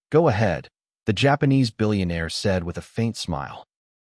Go ahead, the Japanese billionaire said with a faint smile.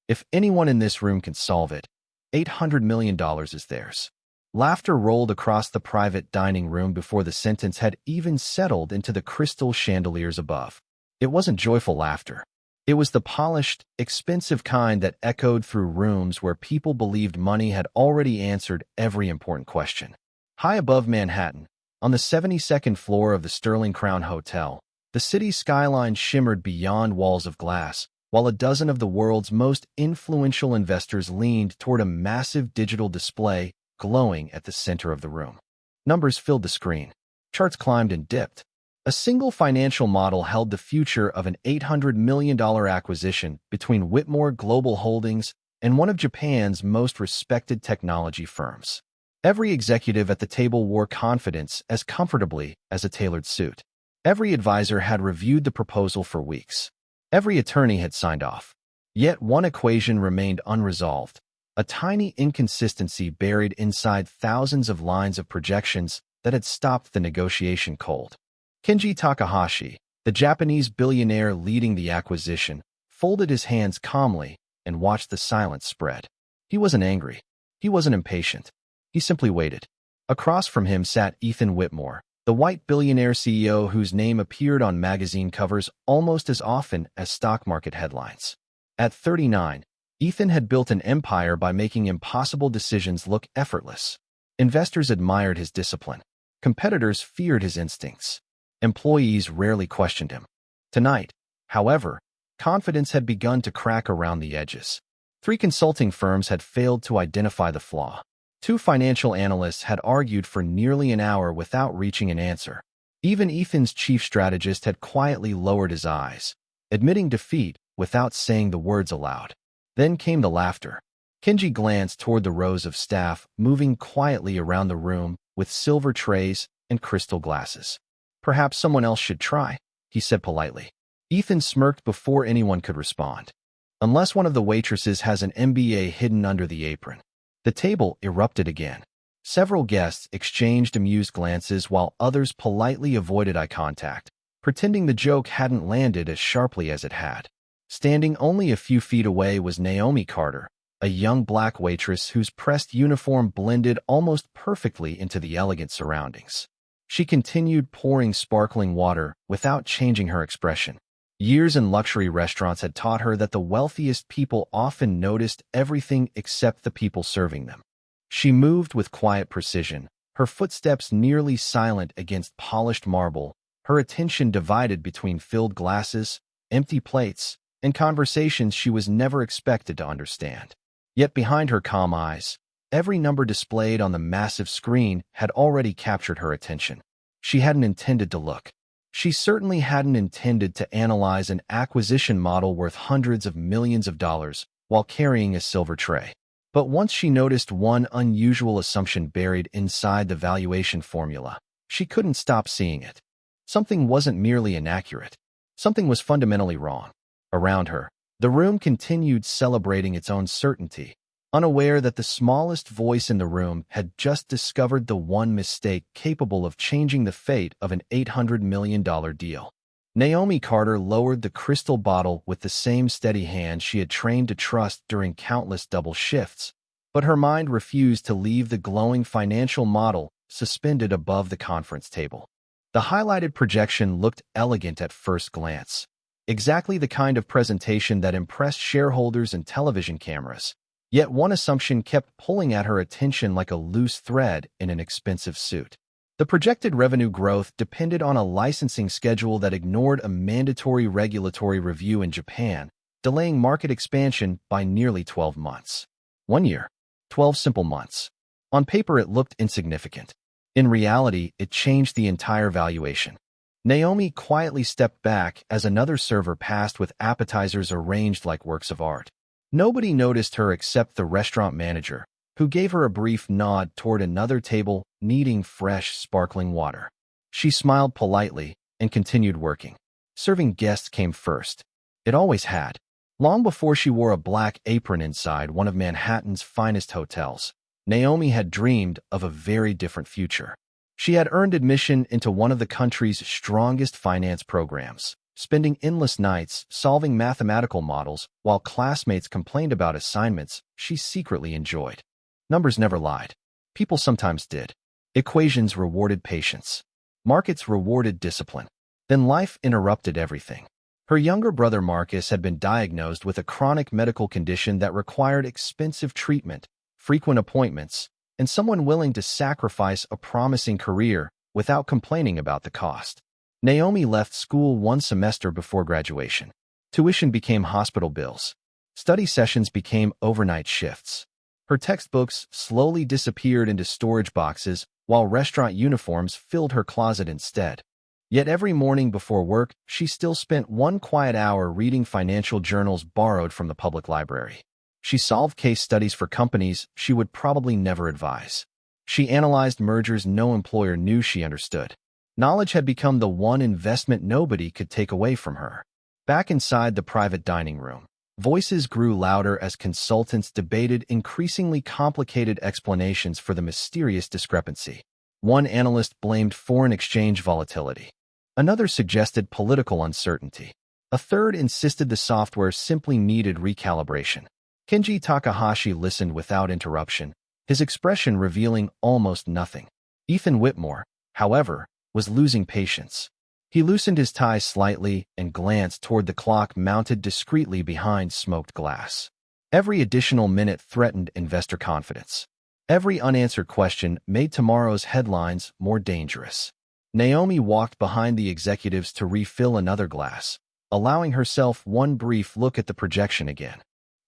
If anyone in this room can solve it, $800 million is theirs. Laughter rolled across the private dining room before the sentence had even settled into the crystal chandeliers above. It wasn't joyful laughter. It was the polished, expensive kind that echoed through rooms where people believed money had already answered every important question. High above Manhattan, on the 72nd floor of the Sterling Crown Hotel, the city's skyline shimmered beyond walls of glass, while a dozen of the world's most influential investors leaned toward a massive digital display glowing at the center of the room. Numbers filled the screen. Charts climbed and dipped. A single financial model held the future of an $800 million acquisition between Whitmore Global Holdings and one of Japan's most respected technology firms. Every executive at the table wore confidence as comfortably as a tailored suit. Every advisor had reviewed the proposal for weeks. Every attorney had signed off. Yet one equation remained unresolved, a tiny inconsistency buried inside thousands of lines of projections that had stopped the negotiation cold. Kenji Takahashi, the Japanese billionaire leading the acquisition, folded his hands calmly and watched the silence spread. He wasn't angry. He wasn't impatient. He simply waited. Across from him sat Ethan Whitmore, the white billionaire CEO whose name appeared on magazine covers almost as often as stock market headlines. At 39, Ethan had built an empire by making impossible decisions look effortless. Investors admired his discipline. Competitors feared his instincts. Employees rarely questioned him. Tonight, however, confidence had begun to crack around the edges. 3 consulting firms had failed to identify the flaw. 2 financial analysts had argued for nearly an hour without reaching an answer. Even Ethan's chief strategist had quietly lowered his eyes, admitting defeat without saying the words aloud. Then came the laughter. Kenji glanced toward the rows of staff moving quietly around the room with silver trays and crystal glasses. Perhaps someone else should try, he said politely. Ethan smirked before anyone could respond. Unless one of the waitresses has an MBA hidden under the apron. The table erupted again. Several guests exchanged amused glances while others politely avoided eye contact, pretending the joke hadn't landed as sharply as it had. Standing only a few feet away was Naomi Carter, a young black waitress whose pressed uniform blended almost perfectly into the elegant surroundings. She continued pouring sparkling water without changing her expression. Years in luxury restaurants had taught her that the wealthiest people often noticed everything except the people serving them. She moved with quiet precision, her footsteps nearly silent against polished marble, her attention divided between filled glasses, empty plates, and conversations she was never expected to understand. Yet behind her calm eyes, every number displayed on the massive screen had already captured her attention. She hadn't intended to look. She certainly hadn't intended to analyze an acquisition model worth hundreds of millions of dollars while carrying a silver tray. But once she noticed one unusual assumption buried inside the valuation formula, she couldn't stop seeing it. Something wasn't merely inaccurate. Something was fundamentally wrong. Around her, the room continued celebrating its own certainty, unaware that the smallest voice in the room had just discovered the one mistake capable of changing the fate of an $800 million deal. Naomi Carter lowered the crystal bottle with the same steady hand she had trained to trust during countless double shifts, but her mind refused to leave the glowing financial model suspended above the conference table. The highlighted projection looked elegant at first glance, exactly the kind of presentation that impressed shareholders and television cameras. Yet one assumption kept pulling at her attention like a loose thread in an expensive suit. The projected revenue growth depended on a licensing schedule that ignored a mandatory regulatory review in Japan, delaying market expansion by nearly 12 months. 1 year. 12 simple months. On paper, it looked insignificant. In reality, it changed the entire valuation. Naomi quietly stepped back as another server passed with appetizers arranged like works of art. Nobody noticed her except the restaurant manager, who gave her a brief nod toward another table needing fresh, sparkling water. She smiled politely and continued working. Serving guests came first. It always had. Long before she wore a black apron inside one of Manhattan's finest hotels, Naomi had dreamed of a very different future. She had earned admission into one of the country's strongest finance programs, spending endless nights solving mathematical models while classmates complained about assignments she secretly enjoyed. Numbers never lied. People sometimes did. Equations rewarded patience. Markets rewarded discipline. Then life interrupted everything. Her younger brother Marcus had been diagnosed with a chronic medical condition that required expensive treatment, frequent appointments, and someone willing to sacrifice a promising career without complaining about the cost. Naomi left school one semester before graduation. Tuition became hospital bills. Study sessions became overnight shifts. Her textbooks slowly disappeared into storage boxes while restaurant uniforms filled her closet instead. Yet every morning before work, she still spent one quiet hour reading financial journals borrowed from the public library. She solved case studies for companies she would probably never advise. She analyzed mergers no employer knew she understood. Knowledge had become the one investment nobody could take away from her. Back inside the private dining room, voices grew louder as consultants debated increasingly complicated explanations for the mysterious discrepancy. One analyst blamed foreign exchange volatility. Another suggested political uncertainty. A third insisted the software simply needed recalibration. Kenji Takahashi listened without interruption, his expression revealing almost nothing. Ethan Whitmore, however, was losing patience. He loosened his tie slightly and glanced toward the clock mounted discreetly behind smoked glass. Every additional minute threatened investor confidence. Every unanswered question made tomorrow's headlines more dangerous. Naomi walked behind the executives to refill another glass, allowing herself one brief look at the projection again.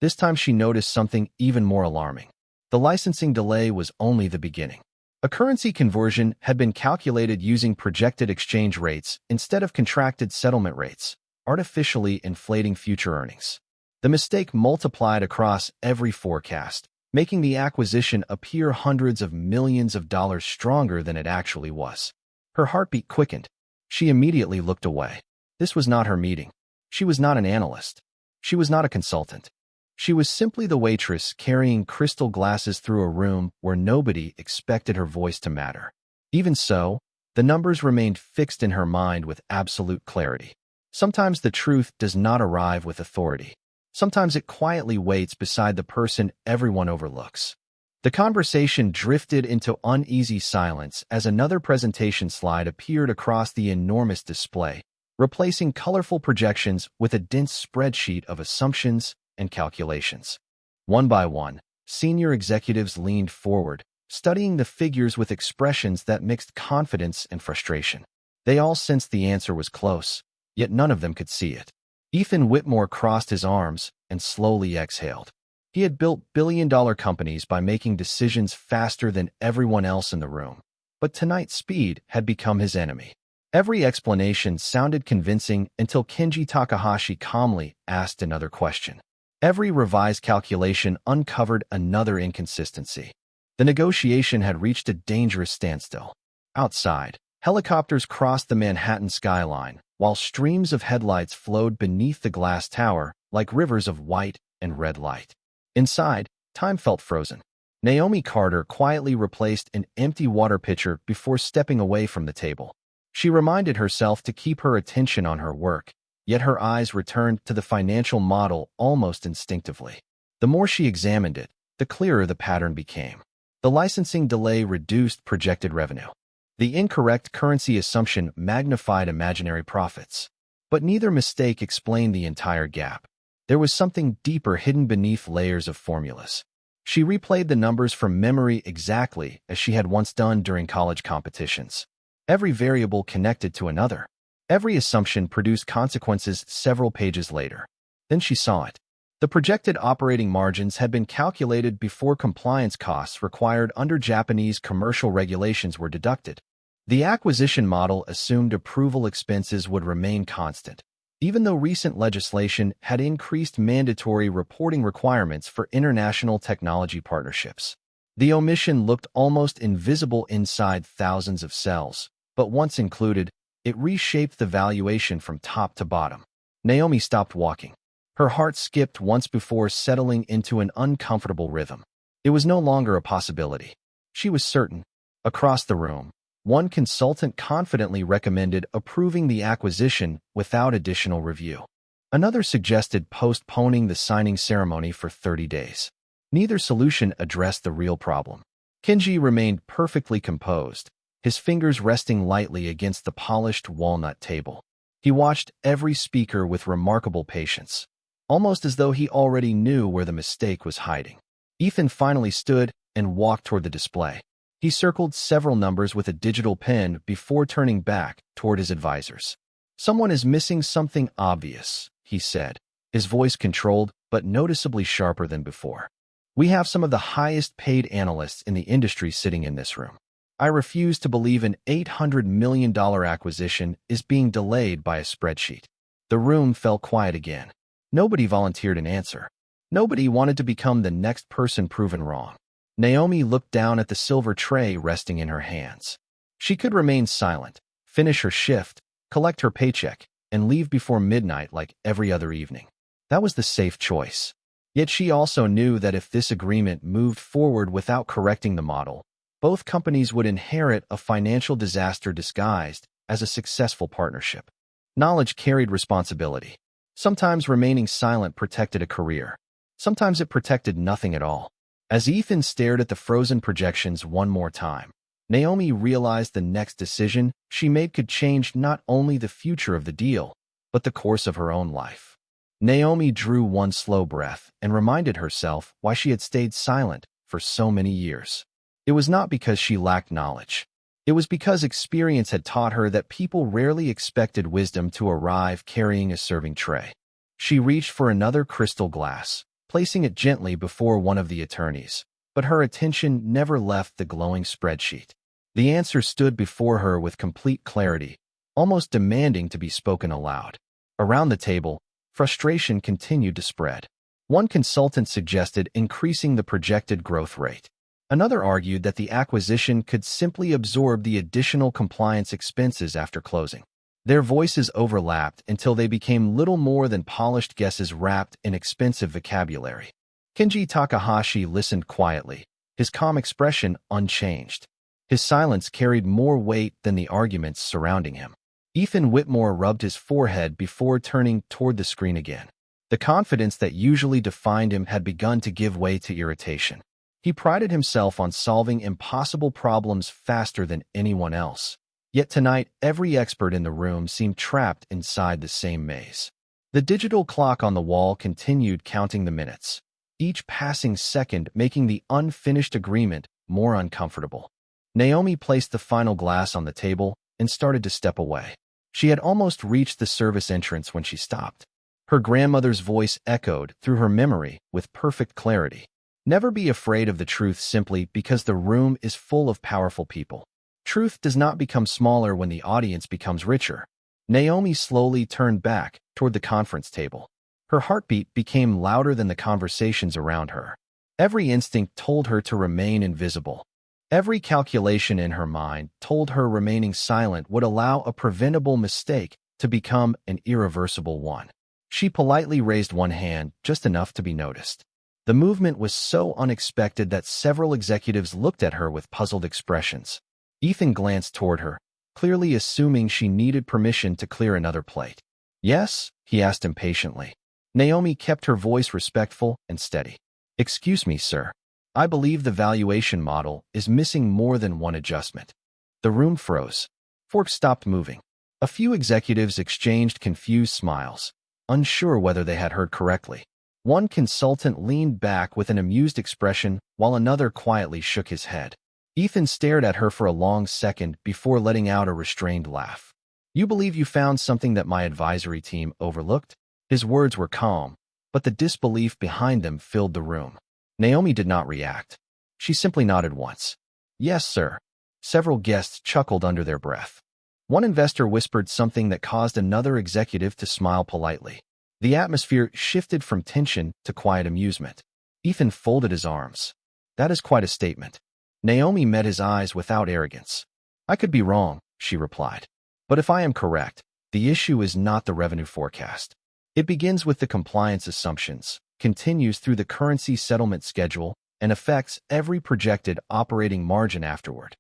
This time she noticed something even more alarming. The licensing delay was only the beginning. A currency conversion had been calculated using projected exchange rates instead of contracted settlement rates, artificially inflating future earnings. The mistake multiplied across every forecast, making the acquisition appear hundreds of millions of dollars stronger than it actually was. Her heartbeat quickened. She immediately looked away. This was not her meeting. She was not an analyst. She was not a consultant. She was simply the waitress carrying crystal glasses through a room where nobody expected her voice to matter. Even so, the numbers remained fixed in her mind with absolute clarity. Sometimes the truth does not arrive with authority. Sometimes it quietly waits beside the person everyone overlooks. The conversation drifted into uneasy silence as another presentation slide appeared across the enormous display, replacing colorful projections with a dense spreadsheet of assumptions and calculations. One by one, senior executives leaned forward, studying the figures with expressions that mixed confidence and frustration. They all sensed the answer was close, yet none of them could see it. Ethan Whitmore crossed his arms and slowly exhaled. He had built billion-dollar companies by making decisions faster than everyone else in the room. But tonight's speed had become his enemy. Every explanation sounded convincing until Kenji Takahashi calmly asked another question. Every revised calculation uncovered another inconsistency. The negotiation had reached a dangerous standstill. Outside, helicopters crossed the Manhattan skyline, while streams of headlights flowed beneath the glass tower like rivers of white and red light. Inside, time felt frozen. Naomi Carter quietly replaced an empty water pitcher before stepping away from the table. She reminded herself to keep her attention on her work, yet her eyes returned to the financial model almost instinctively. The more she examined it, the clearer the pattern became. The licensing delay reduced projected revenue. The incorrect currency assumption magnified imaginary profits. But neither mistake explained the entire gap. There was something deeper hidden beneath layers of formulas. She replayed the numbers from memory exactly as she had once done during college competitions. Every variable connected to another. Every assumption produced consequences several pages later. Then she saw it. The projected operating margins had been calculated before compliance costs required under Japanese commercial regulations were deducted. The acquisition model assumed approval expenses would remain constant, even though recent legislation had increased mandatory reporting requirements for international technology partnerships. The omission looked almost invisible inside thousands of cells, but once included, it reshaped the valuation from top to bottom. Naomi stopped walking. Her heart skipped once before settling into an uncomfortable rhythm. It was no longer a possibility. She was certain. Across the room, One consultant confidently recommended approving the acquisition without additional review. Another suggested postponing the signing ceremony for 30 days. Neither solution addressed the real problem. Kenji remained perfectly composed, his fingers resting lightly against the polished walnut table. He watched every speaker with remarkable patience, almost as though he already knew where the mistake was hiding. Ethan finally stood and walked toward the display. He circled several numbers with a digital pen before turning back toward his advisors. "Someone is missing something obvious," he said, his voice controlled but noticeably sharper than before. "We have some of the highest-paid analysts in the industry sitting in this room. I refuse to believe an $800 million acquisition is being delayed by a spreadsheet." The room fell quiet again. Nobody volunteered an answer. Nobody wanted to become the next person proven wrong. Naomi looked down at the silver tray resting in her hands. She could remain silent, finish her shift, collect her paycheck, and leave before midnight like every other evening. That was the safe choice. Yet she also knew that if this agreement moved forward without correcting the model, both companies would inherit a financial disaster disguised as a successful partnership. Knowledge carried responsibility. Sometimes remaining silent protected a career. Sometimes it protected nothing at all. As Ethan stared at the frozen projections one more time, Naomi realized the next decision she made could change not only the future of the deal, but the course of her own life. Naomi drew one slow breath and reminded herself why she had stayed silent for so many years. It was not because she lacked knowledge. It was because experience had taught her that people rarely expected wisdom to arrive carrying a serving tray. She reached for another crystal glass, placing it gently before one of the attorneys, but her attention never left the glowing spreadsheet. The answer stood before her with complete clarity, almost demanding to be spoken aloud. Around the table, frustration continued to spread. One consultant suggested increasing the projected growth rate. Another argued that the acquisition could simply absorb the additional compliance expenses after closing. Their voices overlapped until they became little more than polished guesses wrapped in expensive vocabulary. Kenji Takahashi listened quietly, his calm expression unchanged. His silence carried more weight than the arguments surrounding him. Ethan Whitmore rubbed his forehead before turning toward the screen again. The confidence that usually defined him had begun to give way to irritation. He prided himself on solving impossible problems faster than anyone else. Yet tonight, every expert in the room seemed trapped inside the same maze. The digital clock on the wall continued counting the minutes, each passing second making the unfinished agreement more uncomfortable. Naomi placed the final glass on the table and started to step away. She had almost reached the service entrance when she stopped. Her grandmother's voice echoed through her memory with perfect clarity. "Never be afraid of the truth simply because the room is full of powerful people. Truth does not become smaller when the audience becomes richer." Naomi slowly turned back toward the conference table. Her heartbeat became louder than the conversations around her. Every instinct told her to remain invisible. Every calculation in her mind told her remaining silent would allow a preventable mistake to become an irreversible one. She politely raised one hand, just enough to be noticed. The movement was so unexpected that several executives looked at her with puzzled expressions. Ethan glanced toward her, clearly assuming she needed permission to clear another plate. "Yes?" he asked impatiently. Naomi kept her voice respectful and steady. "Excuse me, sir. I believe the valuation model is missing more than one adjustment." The room froze. Forks stopped moving. A few executives exchanged confused smiles, unsure whether they had heard correctly. One consultant leaned back with an amused expression while another quietly shook his head. Ethan stared at her for a long second before letting out a restrained laugh. "You believe you found something that my advisory team overlooked?" His words were calm, but the disbelief behind them filled the room. Naomi did not react. She simply nodded once. "Yes, sir." Several guests chuckled under their breath. One investor whispered something that caused another executive to smile politely. The atmosphere shifted from tension to quiet amusement. Ethan folded his arms. "That is quite a statement." Naomi met his eyes without arrogance. "I could be wrong," she replied. "But if I am correct, the issue is not the revenue forecast. It begins with the compliance assumptions, continues through the currency settlement schedule, and affects every projected operating margin afterward.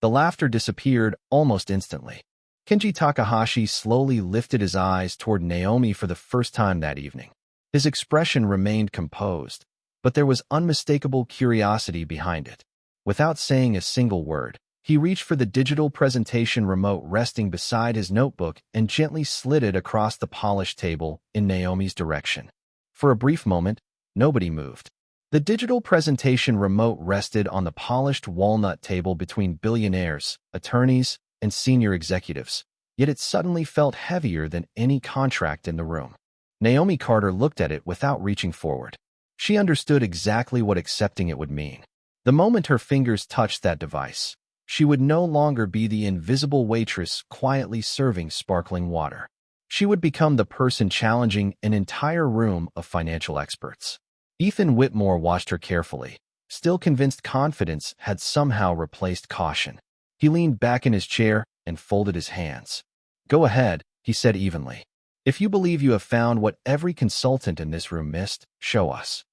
The laughter disappeared almost instantly. Kenji Takahashi slowly lifted his eyes toward Naomi for the first time that evening. His expression remained composed, but there was unmistakable curiosity behind it. Without saying a single word, he reached for the digital presentation remote resting beside his notebook and gently slid it across the polished table in Naomi's direction. For a brief moment, nobody moved. The digital presentation remote rested on the polished walnut table between billionaires, attorneys, and senior executives, yet it suddenly felt heavier than any contract in the room. Naomi Carter looked at it without reaching forward. She understood exactly what accepting it would mean. The moment her fingers touched that device, she would no longer be the invisible waitress quietly serving sparkling water. She would become the person challenging an entire room of financial experts. Ethan Whitmore watched her carefully, still convinced confidence had somehow replaced caution. He leaned back in his chair and folded his hands. "Go ahead," he said evenly. "If you believe you have found what every consultant in this room missed, show us."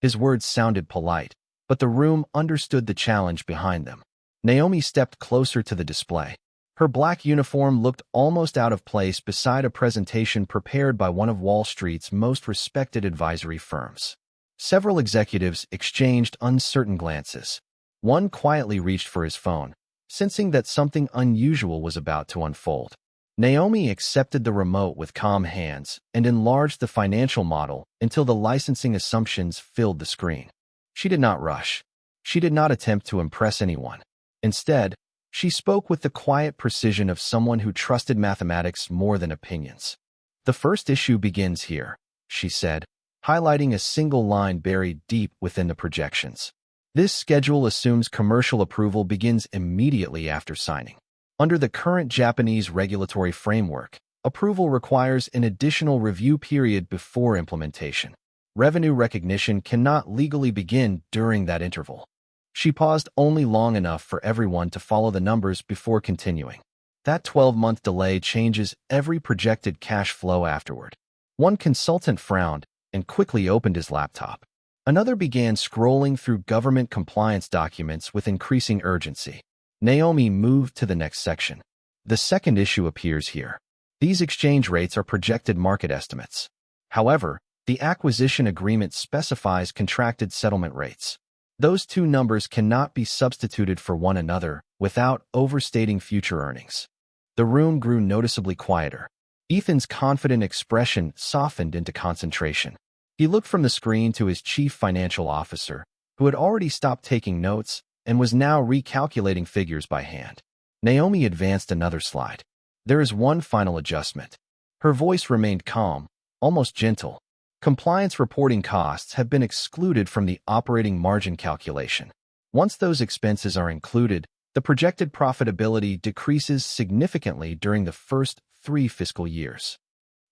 His words sounded polite, but the room understood the challenge behind them. Naomi stepped closer to the display. Her black uniform looked almost out of place beside a presentation prepared by one of Wall Street's most respected advisory firms. Several executives exchanged uncertain glances. One quietly reached for his phone, sensing that something unusual was about to unfold. Naomi accepted the remote with calm hands and enlarged the financial model until the licensing assumptions filled the screen. She did not rush. She did not attempt to impress anyone. Instead, she spoke with the quiet precision of someone who trusted mathematics more than opinions. "The first issue begins here," she said, highlighting a single line buried deep within the projections. "This schedule assumes commercial approval begins immediately after signing. Under the current Japanese regulatory framework, approval requires an additional review period before implementation. Revenue recognition cannot legally begin during that interval." She paused only long enough for everyone to follow the numbers before continuing. "That 12-month delay changes every projected cash flow afterward." One consultant frowned and quickly opened his laptop. Another began scrolling through government compliance documents with increasing urgency. Naomi moved to the next section. "The second issue appears here. These exchange rates are projected market estimates. However, the acquisition agreement specifies contracted settlement rates. Those two numbers cannot be substituted for one another without overstating future earnings." The room grew noticeably quieter. Ethan's confident expression softened into concentration. He looked from the screen to his chief financial officer, who had already stopped taking notes and was now recalculating figures by hand. Naomi advanced another slide. "There is one final adjustment." Her voice remained calm, almost gentle. "Compliance reporting costs have been excluded from the operating margin calculation. Once those expenses are included, the projected profitability decreases significantly during the first 3 fiscal years."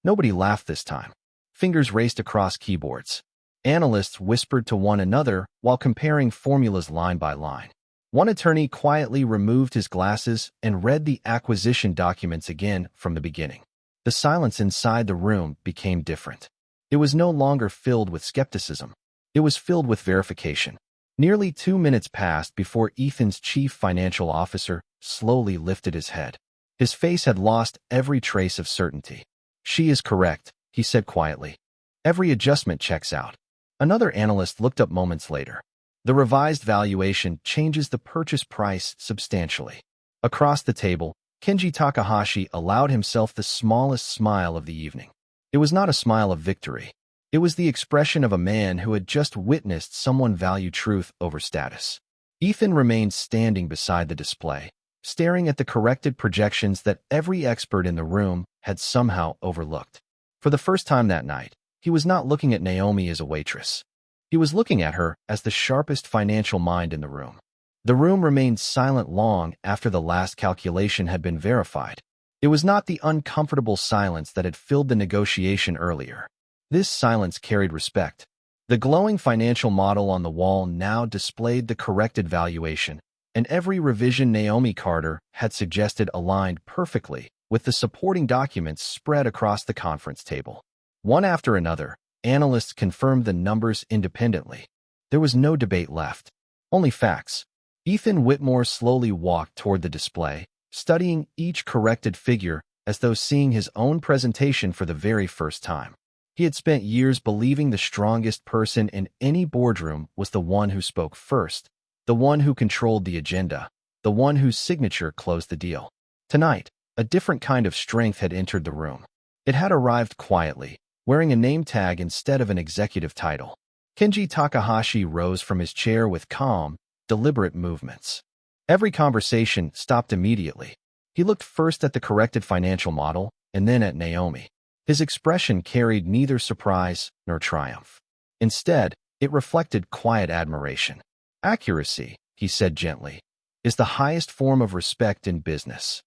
Nobody laughed this time. Fingers raced across keyboards. Analysts whispered to one another while comparing formulas line by line. One attorney quietly removed his glasses and read the acquisition documents again from the beginning. The silence inside the room became different. It was no longer filled with skepticism. It was filled with verification. Nearly 2 minutes passed before Ethan's chief financial officer slowly lifted his head. His face had lost every trace of certainty. "She is correct," he said quietly. "Every adjustment checks out." Another analyst looked up moments later. "The revised valuation changes the purchase price substantially." Across the table, Kenji Takahashi allowed himself the smallest smile of the evening. It was not a smile of victory. It was the expression of a man who had just witnessed someone value truth over status. Ethan remained standing beside the display, staring at the corrected projections that every expert in the room had somehow overlooked. For the first time that night, he was not looking at Naomi as a waitress. He was looking at her as the sharpest financial mind in the room. The room remained silent long after the last calculation had been verified. It was not the uncomfortable silence that had filled the negotiation earlier. This silence carried respect. The glowing financial model on the wall now displayed the corrected valuation, and every revision Naomi Carter had suggested aligned perfectly with the supporting documents spread across the conference table. One after another, analysts confirmed the numbers independently. There was no debate left, only facts. Ethan Whitmore slowly walked toward the display, studying each corrected figure as though seeing his own presentation for the very first time. He had spent years believing the strongest person in any boardroom was the one who spoke first, the one who controlled the agenda, the one whose signature closed the deal. Tonight, a different kind of strength had entered the room. It had arrived quietly, wearing a name tag instead of an executive title. Kenji Takahashi rose from his chair with calm, deliberate movements. Every conversation stopped immediately. He looked first at the corrected financial model and then at Naomi. His expression carried neither surprise nor triumph. Instead, it reflected quiet admiration. Accuracy, he said gently, is the highest form of respect in business.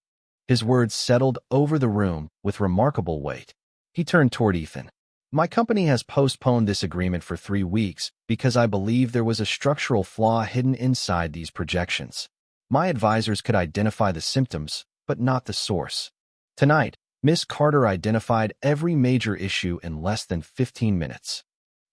His words settled over the room with remarkable weight. He turned toward Ethan. My company has postponed this agreement for 3 weeks because I believe there was a structural flaw hidden inside these projections. My advisors could identify the symptoms, but not the source. Tonight, Miss Carter identified every major issue in less than 15 minutes.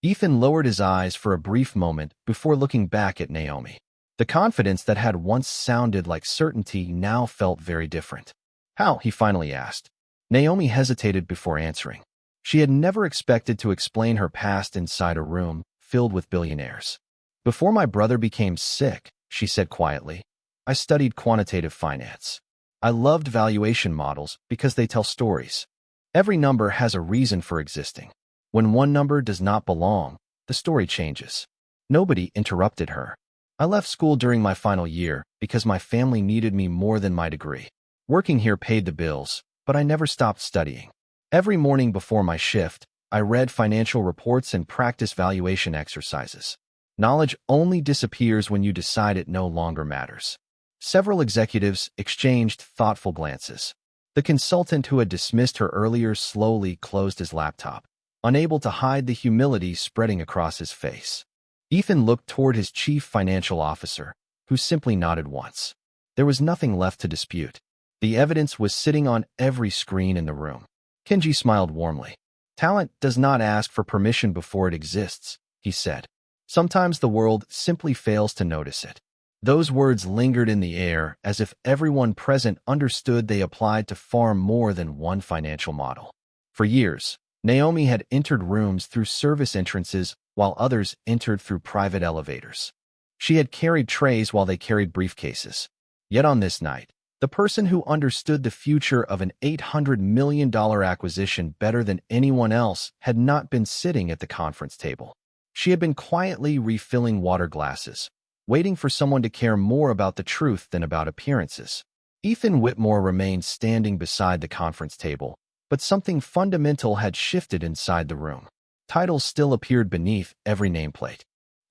Ethan lowered his eyes for a brief moment before looking back at Naomi. The confidence that had once sounded like certainty now felt very different. How? He finally asked. Naomi hesitated before answering. She had never expected to explain her past inside a room filled with billionaires. Before my brother became sick, she said quietly, I studied quantitative finance. I loved valuation models because they tell stories. Every number has a reason for existing. When one number does not belong, the story changes. Nobody interrupted her. I left school during my final year because my family needed me more than my degree. Working here paid the bills, but I never stopped studying. Every morning before my shift, I read financial reports and practiced valuation exercises. Knowledge only disappears when you decide it no longer matters. Several executives exchanged thoughtful glances. The consultant who had dismissed her earlier slowly closed his laptop, unable to hide the humility spreading across his face. Ethan looked toward his chief financial officer, who simply nodded once. There was nothing left to dispute. The evidence was sitting on every screen in the room. Kenji smiled warmly. Talent does not ask for permission before it exists, he said. Sometimes the world simply fails to notice it. Those words lingered in the air as if everyone present understood they applied to far more than one financial model. For years, Naomi had entered rooms through service entrances while others entered through private elevators. She had carried trays while they carried briefcases. Yet on this night, the person who understood the future of an $800 million acquisition better than anyone else had not been sitting at the conference table. She had been quietly refilling water glasses, waiting for someone to care more about the truth than about appearances. Ethan Whitmore remained standing beside the conference table, but something fundamental had shifted inside the room. Titles still appeared beneath every nameplate.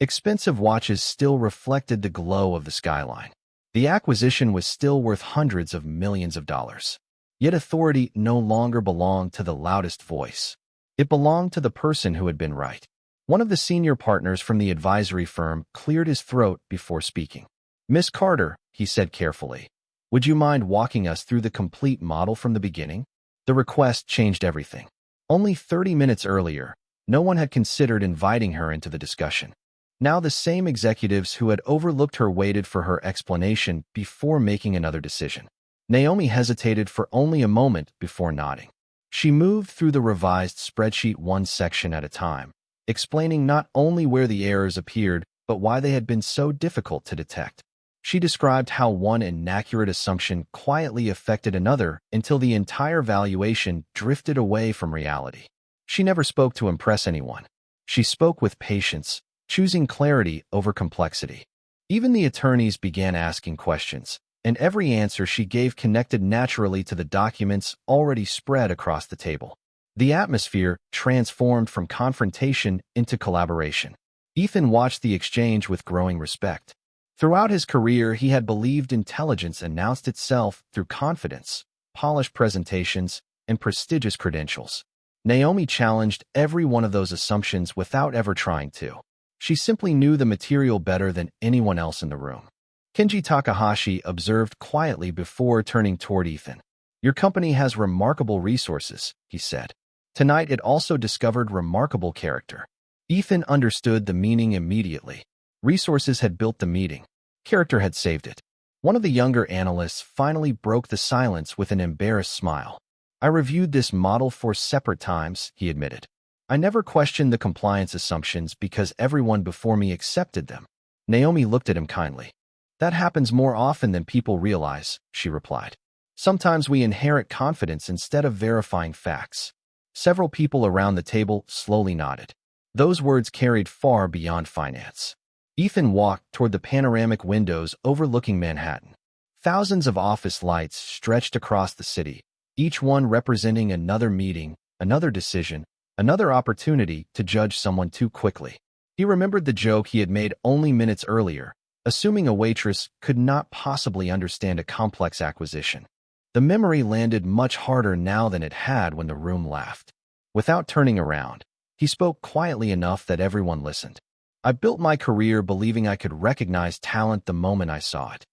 Expensive watches still reflected the glow of the skyline. The acquisition was still worth hundreds of millions of dollars. Yet authority no longer belonged to the loudest voice. It belonged to the person who had been right. One of the senior partners from the advisory firm cleared his throat before speaking. Miss Carter, he said carefully, would you mind walking us through the complete model from the beginning? The request changed everything. Only 30 minutes earlier, no one had considered inviting her into the discussion. Now the same executives who had overlooked her waited for her explanation before making another decision. Naomi hesitated for only a moment before nodding. She moved through the revised spreadsheet one section at a time, explaining not only where the errors appeared, but why they had been so difficult to detect. She described how one inaccurate assumption quietly affected another until the entire valuation drifted away from reality. She never spoke to impress anyone. She spoke with patience, choosing clarity over complexity. Even the attorneys began asking questions, and every answer she gave connected naturally to the documents already spread across the table. The atmosphere transformed from confrontation into collaboration. Ethan watched the exchange with growing respect. Throughout his career, he had believed intelligence announced itself through confidence, polished presentations, and prestigious credentials. Naomi challenged every one of those assumptions without ever trying to. She simply knew the material better than anyone else in the room. Kenji Takahashi observed quietly before turning toward Ethan. Your company has remarkable resources, he said. Tonight it also discovered remarkable character. Ethan understood the meaning immediately. Resources had built the meeting. Character had saved it. One of the younger analysts finally broke the silence with an embarrassed smile. I reviewed this model 4 separate times, he admitted. I never questioned the compliance assumptions because everyone before me accepted them. Naomi looked at him kindly. That happens more often than people realize, she replied. Sometimes we inherit confidence instead of verifying facts. Several people around the table slowly nodded. Those words carried far beyond finance. Ethan walked toward the panoramic windows overlooking Manhattan. Thousands of office lights stretched across the city, each one representing another meeting, another decision, another opportunity to judge someone too quickly. He remembered the joke he had made only minutes earlier, assuming a waitress could not possibly understand a complex acquisition. The memory landed much harder now than it had when the room laughed. Without turning around, he spoke quietly enough that everyone listened. I built my career believing I could recognize talent the moment I saw it.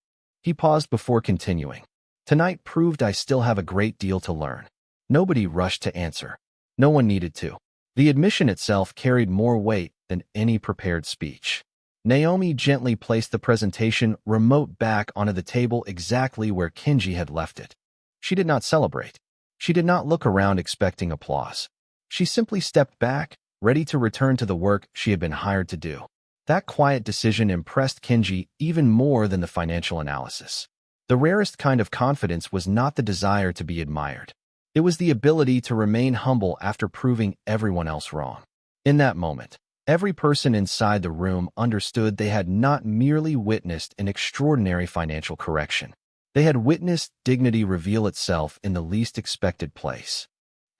He paused before continuing. Tonight proved I still have a great deal to learn. Nobody rushed to answer. No one needed to. The admission itself carried more weight than any prepared speech. Naomi gently placed the presentation remote back onto the table exactly where Kenji had left it. She did not celebrate. She did not look around expecting applause. She simply stepped back, ready to return to the work she had been hired to do. That quiet decision impressed Kenji even more than the financial analysis. The rarest kind of confidence was not the desire to be admired. It was the ability to remain humble after proving everyone else wrong. In that moment, every person inside the room understood they had not merely witnessed an extraordinary financial correction. They had witnessed dignity reveal itself in the least expected place.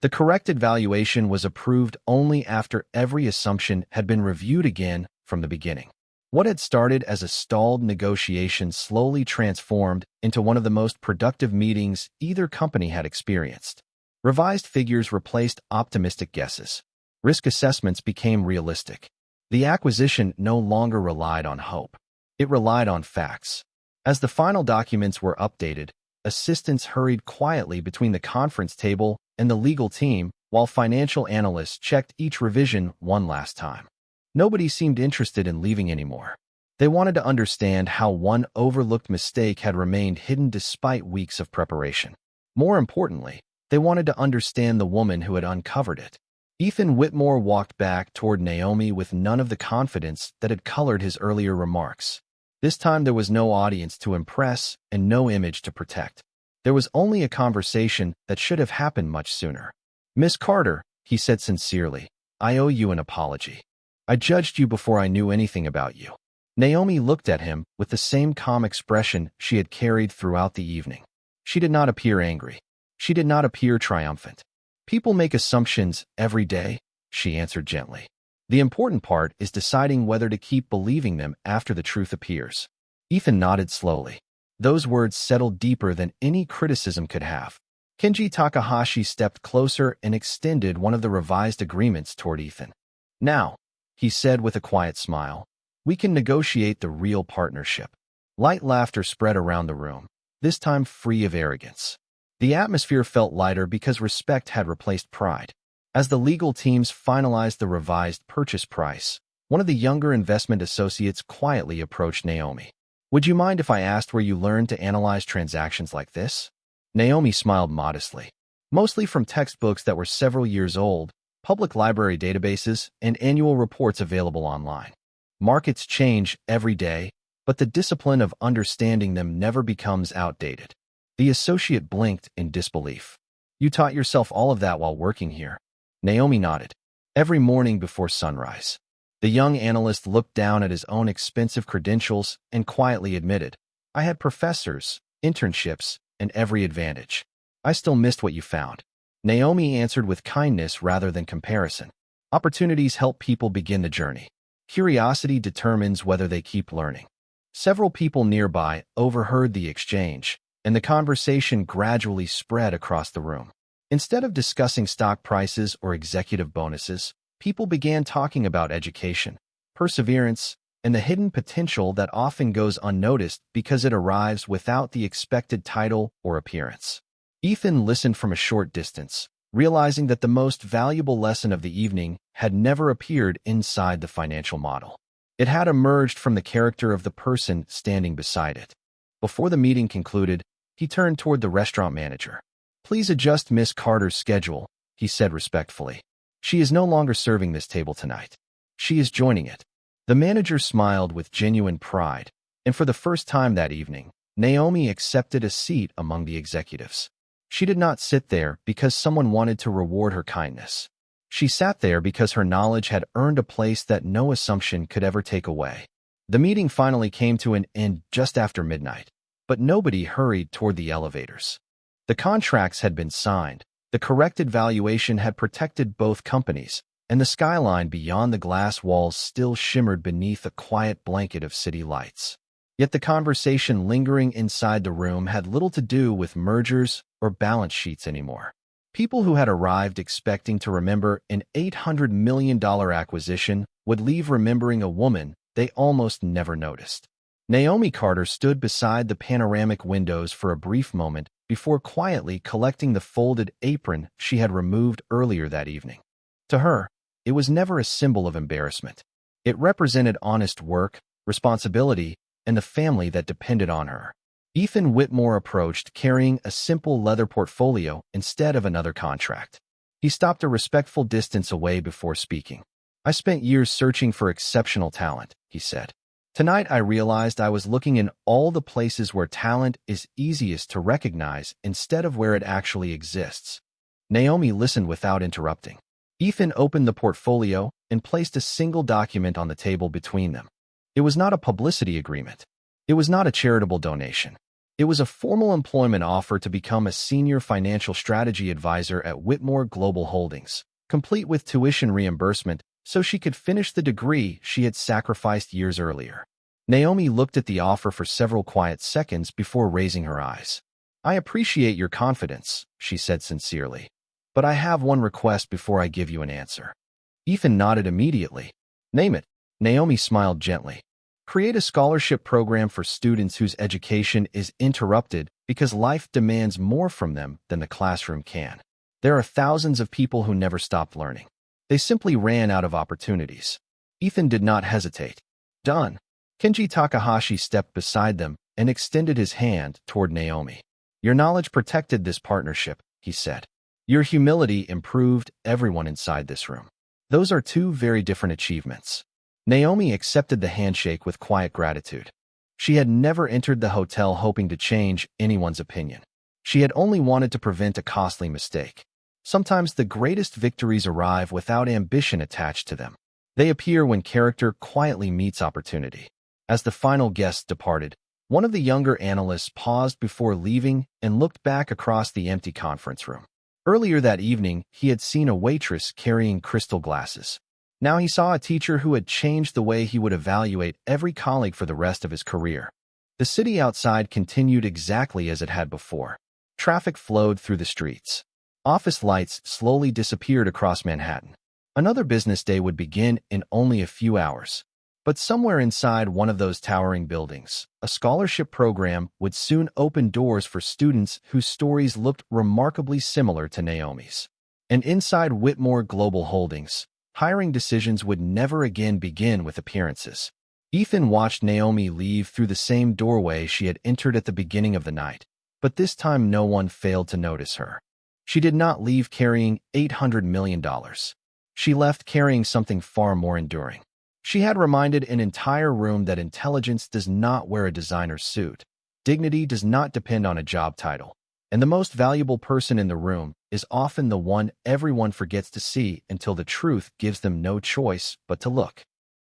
The corrected valuation was approved only after every assumption had been reviewed again from the beginning. What had started as a stalled negotiation slowly transformed into one of the most productive meetings either company had experienced. Revised figures replaced optimistic guesses. Risk assessments became realistic. The acquisition no longer relied on hope. It relied on facts. As the final documents were updated, assistants hurried quietly between the conference table and the legal team while financial analysts checked each revision one last time. Nobody seemed interested in leaving anymore. They wanted to understand how one overlooked mistake had remained hidden despite weeks of preparation. More importantly, they wanted to understand the woman who had uncovered it. Ethan Whitmore walked back toward Naomi with none of the confidence that had colored his earlier remarks. This time there was no audience to impress and no image to protect. There was only a conversation that should have happened much sooner. "Miss Carter," he said sincerely, "I owe you an apology. I judged you before I knew anything about you." Naomi looked at him with the same calm expression she had carried throughout the evening. She did not appear angry. She did not appear triumphant. "People make assumptions every day," she answered gently. "The important part is deciding whether to keep believing them after the truth appears." Ethan nodded slowly. Those words settled deeper than any criticism could have. Kenji Takahashi stepped closer and extended one of the revised agreements toward Ethan. "Now," he said with a quiet smile, "we can negotiate the real partnership." Light laughter spread around the room, this time free of arrogance. The atmosphere felt lighter because respect had replaced pride. As the legal teams finalized the revised purchase price, one of the younger investment associates quietly approached Naomi. "Would you mind if I asked where you learned to analyze transactions like this?" Naomi smiled modestly. "Mostly from textbooks that were several years old, public library databases, and annual reports available online. Markets change every day, but the discipline of understanding them never becomes outdated." The associate blinked in disbelief. "You taught yourself all of that while working here?" Naomi nodded. "Every morning before sunrise." The young analyst looked down at his own expensive credentials and quietly admitted, "I had professors, internships, and every advantage. I still missed what you found." Naomi answered with kindness rather than comparison. "Opportunities help people begin the journey. Curiosity determines whether they keep learning." Several people nearby overheard the exchange, and the conversation gradually spread across the room. Instead of discussing stock prices or executive bonuses, people began talking about education, perseverance, and the hidden potential that often goes unnoticed because it arrives without the expected title or appearance. Ethan listened from a short distance, realizing that the most valuable lesson of the evening had never appeared inside the financial model. It had emerged from the character of the person standing beside it. Before the meeting concluded, he turned toward the restaurant manager. "Please adjust Miss Carter's schedule," he said respectfully. "She is no longer serving this table tonight. She is joining it." The manager smiled with genuine pride, and for the first time that evening, Naomi accepted a seat among the executives. She did not sit there because someone wanted to reward her kindness. She sat there because her knowledge had earned a place that no assumption could ever take away. The meeting finally came to an end just after midnight, but nobody hurried toward the elevators. The contracts had been signed, the corrected valuation had protected both companies, and the skyline beyond the glass walls still shimmered beneath a quiet blanket of city lights. Yet the conversation lingering inside the room had little to do with mergers or balance sheets anymore. People who had arrived expecting to remember an $800 million acquisition would leave remembering a woman they almost never noticed. Naomi Carter stood beside the panoramic windows for a brief moment before quietly collecting the folded apron she had removed earlier that evening. To her, it was never a symbol of embarrassment. It represented honest work, responsibility, and the family that depended on her. Ethan Whitmore approached, carrying a simple leather portfolio instead of another contract. He stopped a respectful distance away before speaking. "I spent years searching for exceptional talent," he said. "Tonight I realized I was looking in all the places where talent is easiest to recognize instead of where it actually exists." Naomi listened without interrupting. Ethan opened the portfolio and placed a single document on the table between them. It was not a publicity agreement. It was not a charitable donation. It was a formal employment offer to become a senior financial strategy advisor at Whitmore Global Holdings, complete with tuition reimbursement so she could finish the degree she had sacrificed years earlier. Naomi looked at the offer for several quiet seconds before raising her eyes. "I appreciate your confidence," she said sincerely, "but I have one request before I give you an answer." Ethan nodded immediately. "Name it." Naomi smiled gently. "Create a scholarship program for students whose education is interrupted because life demands more from them than the classroom can. There are thousands of people who never stopped learning. They simply ran out of opportunities." Ethan did not hesitate. "Done." Kenji Takahashi stepped beside them and extended his hand toward Naomi. "Your knowledge protected this partnership," he said. "Your humility improved everyone inside this room. Those are two very different achievements." Naomi accepted the handshake with quiet gratitude. She had never entered the hotel hoping to change anyone's opinion. She had only wanted to prevent a costly mistake. Sometimes the greatest victories arrive without ambition attached to them. They appear when character quietly meets opportunity. As the final guests departed, one of the younger analysts paused before leaving and looked back across the empty conference room. Earlier that evening, he had seen a waitress carrying crystal glasses. Now he saw a teacher who had changed the way he would evaluate every colleague for the rest of his career. The city outside continued exactly as it had before. Traffic flowed through the streets. Office lights slowly disappeared across Manhattan. Another business day would begin in only a few hours. But somewhere inside one of those towering buildings, a scholarship program would soon open doors for students whose stories looked remarkably similar to Naomi's. And inside Whitmore Global Holdings, hiring decisions would never again begin with appearances. Ethan watched Naomi leave through the same doorway she had entered at the beginning of the night, but this time no one failed to notice her. She did not leave carrying $800 million. She left carrying something far more enduring. She had reminded an entire room that intelligence does not wear a designer suit, dignity does not depend on a job title, and the most valuable person in the room is often the one everyone forgets to see until the truth gives them no choice but to look.